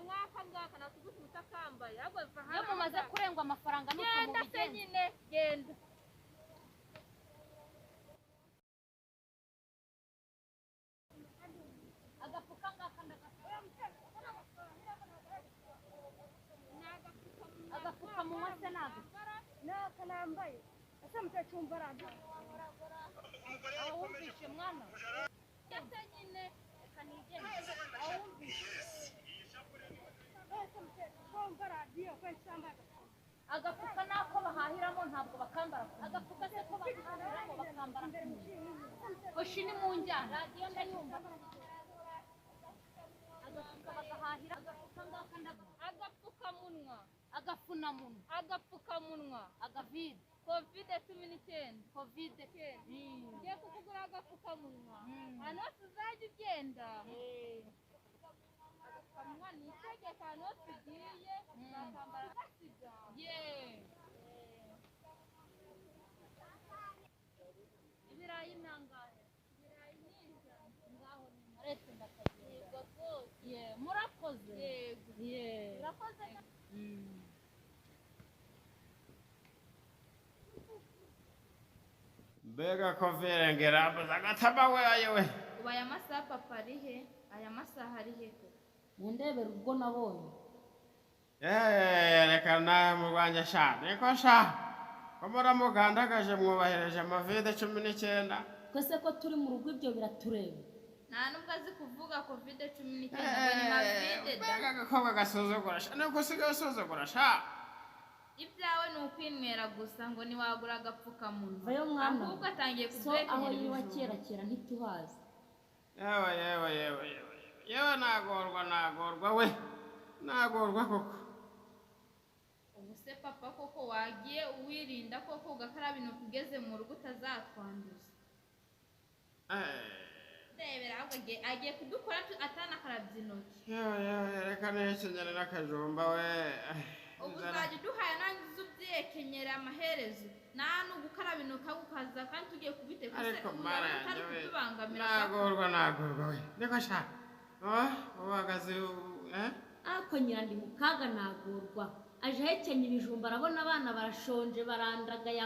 nkaka ngaka natuguze utakambaye ahubwo biva iyo mumaze kurengwa amafaranga nuko genda se nyine genda agafuka ngaka agapfukamunwa se ntabwo naka nambaye ese mutacumva radio aho wumvishe mwana ese nyine reka nigende aho wumvishe mutacumva radio kwensamba agafuka nako bahahiramo ntabwo bakambara agafuka se ko bahahiramo bakambara hoshi ni mu njyana radiyo ndayumva agafuka bagahahira agafuka ngaka agapfukamunwa agafunamunwa agapfukamunwa agavide covid-19 kovide ngiye kukugura agapfukamunwa hano tuzajya ugenda agapfukamunwa ni itegeko hano tugiye bakambara gasiga ibirayi nangahe ibirayi ninja ngaho ni marete ndakagenda yego rwose murakoze yego murakoze mbega ko virengera agatama we ayewe ubu aya masaha papa ari he aya masaha ari he mundebera ubwo nabonye reka nawe murwanya sha niko sha ko muramugandagaje mwubahireje amavide 19 twese ko turi mu rugo ibyo biratureba nta nubwo azi kuvuga covid-19 ngo ni mavide da mbega agakobwa gasuzugura sha niko usigaye usuzugura sha ibyawe ni ukwinywera gusa ngo ntiwagura agapfukamunwa vayo mwana ahubwo atangiye so aho kuduhekenyera yiwa ibijumba kera ntituhazi yewe nagorwa we nagorwa koko ubu se papa koko wagiye uwirinda koko ugakaraba intoki ugeze mu rugo utazatwanduza ndebera ahubwo agiye kudukora atanakarabye intoki reka nihekenyere n'akajumba we ubu uzajya uduhaye nangiza ubyekenyera amaherezo nta n'ugukaraba intoki ahubwo ukaza kandi tugiye kubiteka ariko mara utari kutubangamira nagorwa we niko sha uhagaze ako nyirandi mu kaga nagorwa aje ahekenya ibijumba arabona abana barashonje barandagaya